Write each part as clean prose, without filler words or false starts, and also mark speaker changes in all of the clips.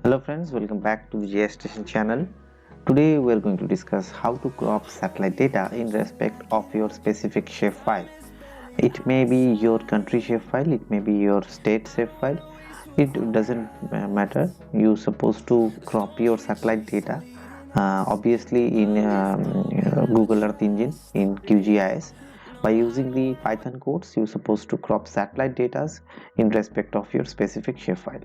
Speaker 1: Hello friends, welcome back to the GIS Station channel. Today we are going to discuss how to crop satellite data in respect of your specific shapefile. It may be your country shapefile, it may be your state shapefile. It doesn't matter. You're supposed to crop your satellite data obviously in Google Earth Engine in QGIS. By using the Python codes, you're supposed to crop satellite data in respect of your specific shapefile.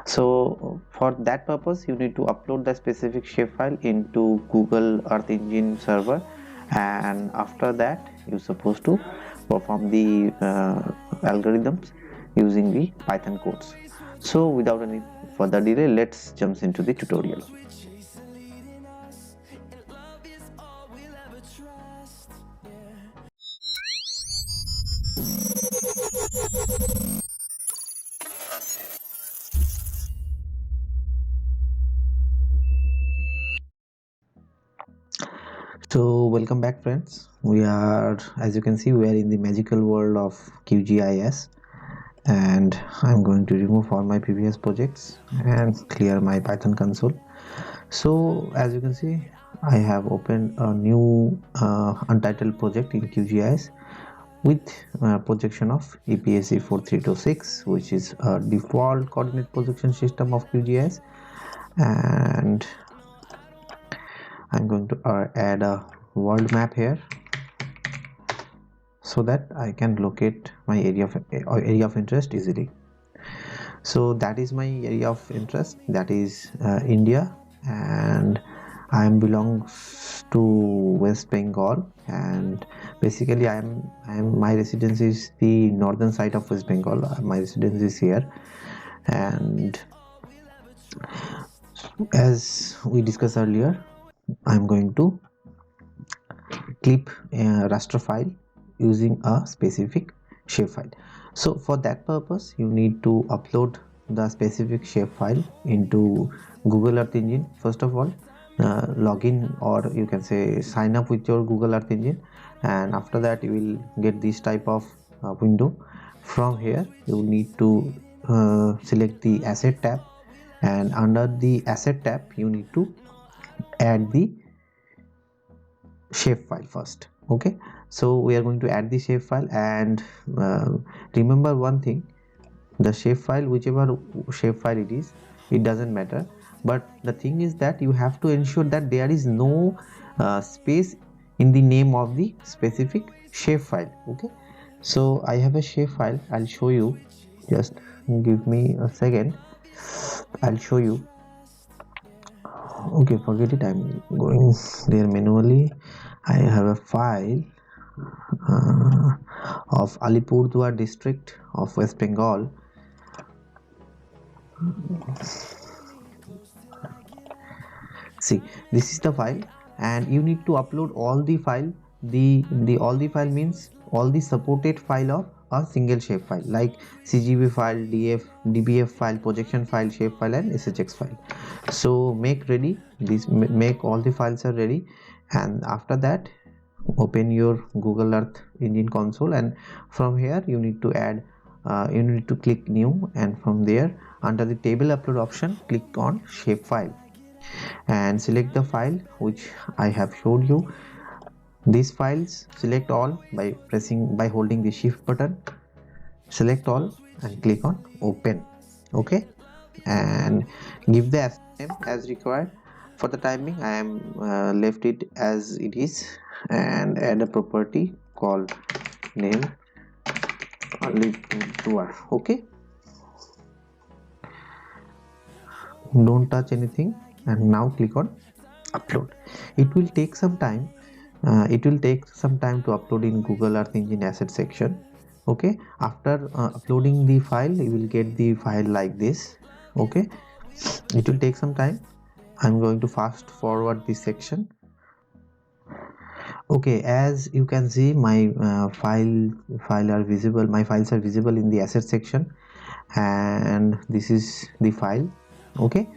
Speaker 1: So for that purpose, you need to upload the specific shapefile into Google Earth Engine server, and after that, you're supposed to perform the algorithms using the Python codes. So without any further delay, let's jump into the tutorial. So welcome back friends. We are, as you can see, we are in the magical world of QGIS, and I'm going to remove all my previous projects and clear my Python console. So as you can see, I have opened a new untitled project in QGIS with projection of EPSC 4326, which is a default coordinate projection system of QGIS, and I'm going to add a world map here so that I can locate my area of interest easily. So that is my area of interest, that is India, and I belongs to West Bengal, and basically my residence is the northern side of West Bengal. My residence is here, and as we discussed earlier, I'm going to clip a raster file using a specific shapefile. So for that purpose, you need to upload the specific shapefile into Google Earth Engine. First of all, log in, or you can say sign up with your Google Earth Engine, and after that you will get this type of window. From here you will need to select the asset tab, and under the asset tab you need to add the shapefile first. Okay, so we are going to add the shapefile, and remember one thing: the shapefile, whichever shapefile it is, it doesn't matter, but the thing is that you have to ensure that there is no space in the name of the specific shapefile. Okay, so I have a shapefile. I'll show you, just give me a second. I'll show you. Okay, forget it, I'm going there manually. I have a file of Alipurdwar district of West Bengal. See, this is the file, and you need to upload all the file. All the file means all the supported file of a single shapefile, like CGB file, DBF file, projection file, shapefile, and SHX file. So make ready this, make all the files are ready, and after that open your Google Earth Engine console, and from here you need to add you need to click new, and from there under the table upload option click on shapefile and select the file which I have showed you. These files, select all by holding the shift button, select all and click on open. Okay, and give the asset name as required. For the timing I am left it as it is, and add a property called name Alipurdwar. Okay, don't touch anything, and now click on upload. It will take some time. To upload in Google Earth Engine asset section. Okay, after uploading the file, you will get the file like this. Okay, it will take some time. I'm going to fast forward this section. Okay, as you can see, my files are visible in the asset section, and this is the file. Okay,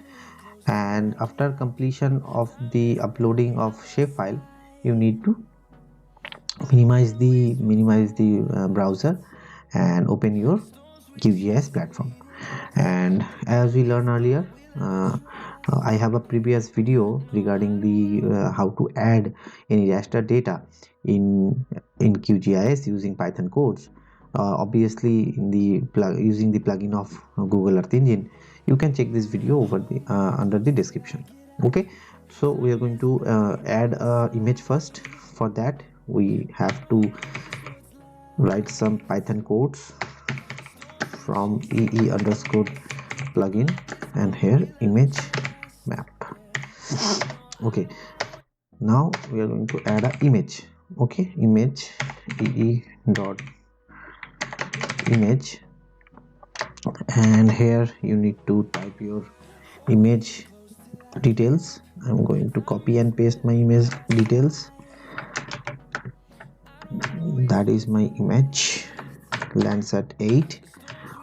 Speaker 1: and after completion of the uploading of shapefile, you need to minimize the browser and open your QGIS platform. And as we learned earlier, I have a previous video regarding the how to add any raster data in QGIS using Python codes. Obviously, in the using the plugin of Google Earth Engine, you can check this video over the under the description. Okay, so we are going to add a image first. For that, we have to write some Python codes from ee_plugin and here image map. Okay, now we are going to add an image. Okay, image ee.image, and here you need to type your image details. I'm going to copy and paste my image details. That is my image, LANDSAT 8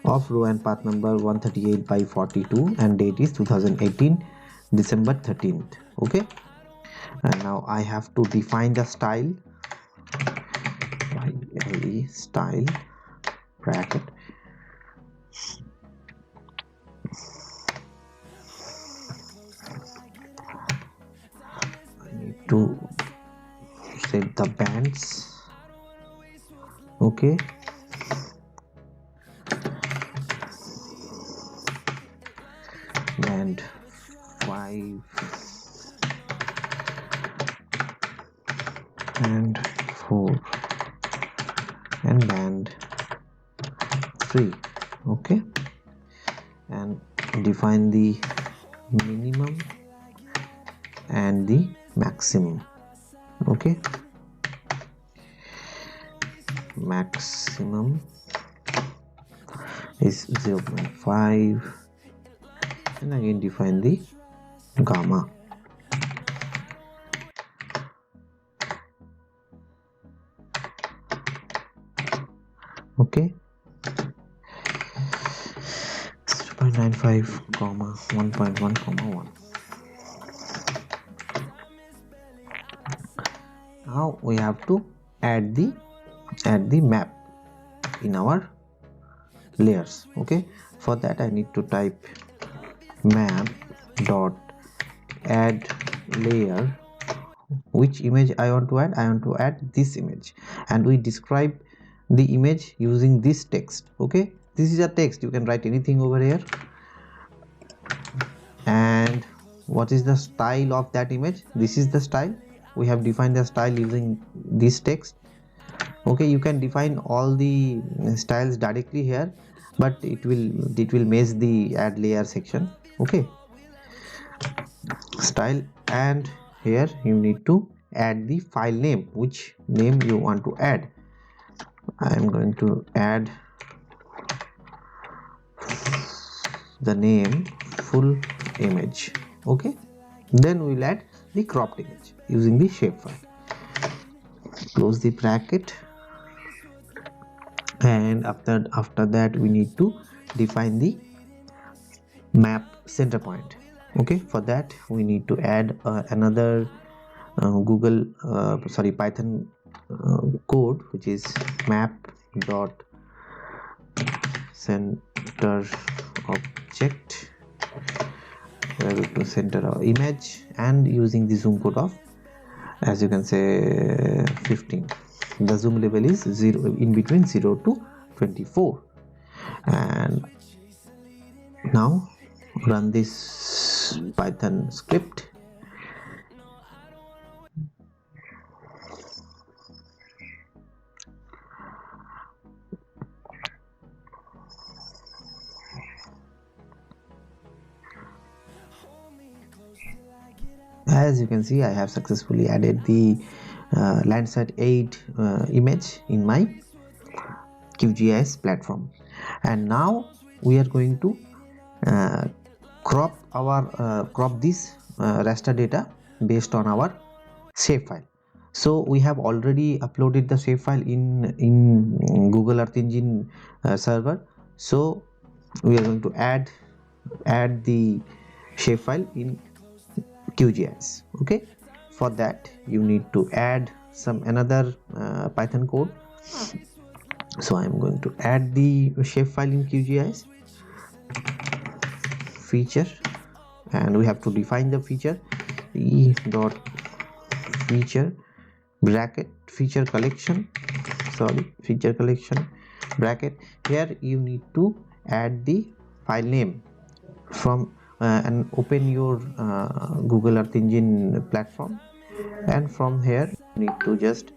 Speaker 1: of row and path number 138 by 42 and date is 2018 December 13th. Okay, and now I have to define the style. Style bracket, I need to set the bands. Okay, band 5 and 4 and band 3. Okay, and define the minimum and the maximum. Okay, maximum is 0.5 and again define the gamma. Okay, 0.95 comma 1.1 comma 1. Now we have to add the map in our layers. Okay, for that I need to type Map.addLayer. Which image I want to add? I want to add this image, and we describe the image using this text. Okay, this is a text, you can write anything over here. And what is the style of that image? This is the style. We have defined the style using this text. Okay, you can define all the styles directly here, but it will mess the add layer section. Okay, style, and here you need to add the file name, which name you want to add. I am going to add the name full image. Okay, then we'll add the cropped image using the shapefile. Close the bracket, and after that we need to define the map center point. Okay, for that we need to add another Python code, which is Map.centerObject. We are going to center our image and using the zoom code of, as you can say, 15. The zoom level is 0 in between 0 to 24. And now run this Python script. As you can see, I have successfully added the LANDSAT 8 image in my QGIS platform, and now we are going to crop this raster data based on our shapefile. So we have already uploaded the shapefile in Google Earth Engine server. So we are going to add the shapefile in QGIS. Okay, for that you need to add another Python code. So I am going to add the shapefile in QGIS, feature and we have to define the feature e.feature bracket feature collection, feature collection bracket. Here you need to add the file name from and open your Google Earth Engine platform, and from here you need to just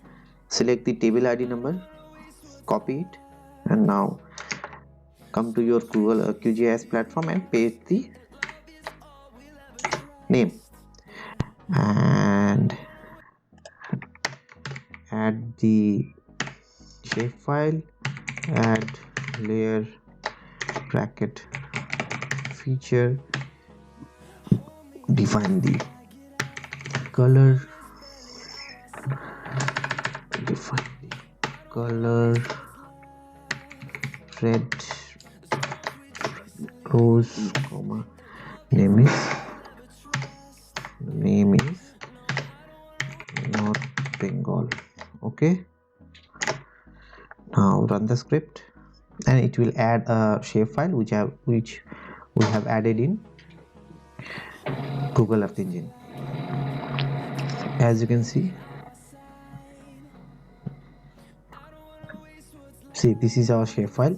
Speaker 1: select the table ID number, copy it, and now come to your Google QGIS platform and paste the name and add the shapefile, add layer bracket feature, define the color, red rose, comma, name is North Bengal. Okay, now run the script and it will add a shapefile which we have added in Google Earth Engine. As you can see, this is our shapefile,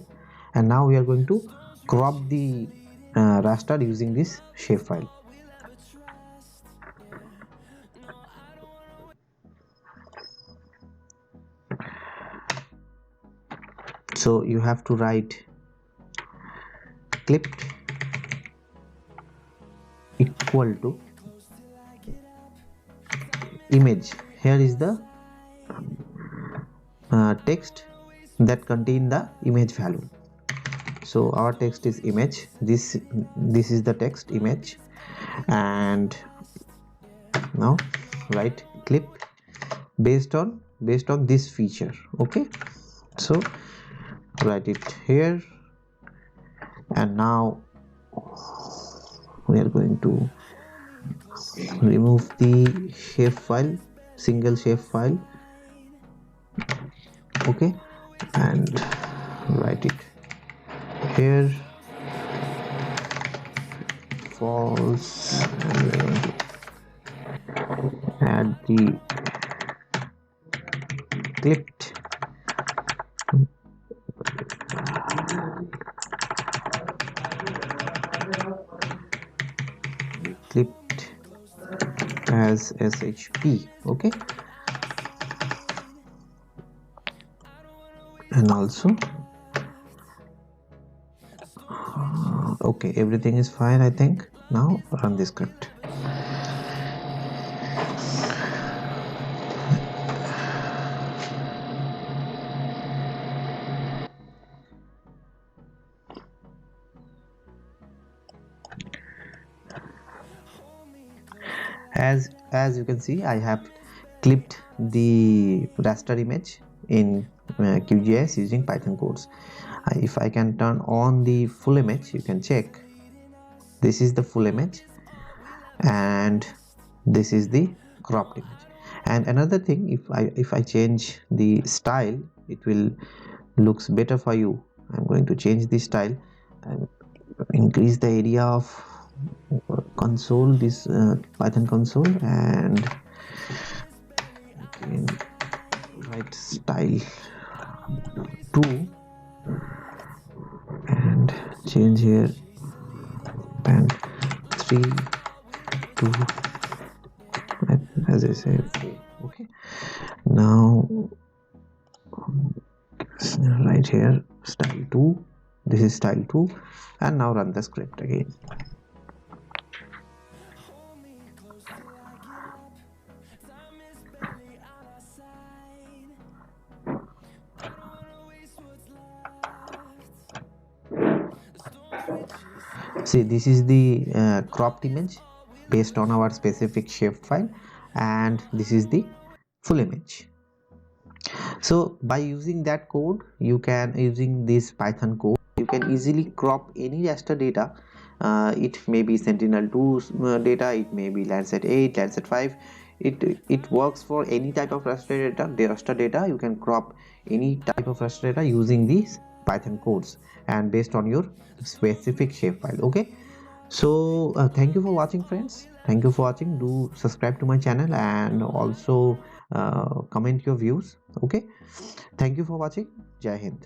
Speaker 1: and now we are going to crop the raster using this shapefile. So you have to write clipped equal to image. Here is the text that contain the image value. So our text is image. This is the text image, and now write clip based on this feature. Okay, so write it here, and now we are going to remove the shapefile, single shapefile. Okay, and write it here false, and we are going to add the clipped as shp. Okay, and also okay, everything is fine, I think. Now run the script. As you can see, I have clipped the raster image in QGIS using Python codes. If I can turn on the full image, you can check. This is the full image, and this is the cropped image. And another thing, if I change the style, it will looks better for you. I'm going to change the style and increase the area of console, this Python console, and again write style 2 and change here and 3 to, as I said. Okay, now right here style 2, this is style 2, and now run the script again. See, this is the cropped image based on our specific shapefile, and this is the full image. So by using that code, using this Python code, you can easily crop any raster data. It may be Sentinel-2 data, it may be Landsat 8, Landsat 5. It works for any type of raster data. You can crop any type of raster data using these Python codes and based on your specific shapefile. Okay, So thank you for watching, friends. Thank you for watching. Do subscribe to my channel and also comment your views. Okay, thank you for watching. Jai Hind.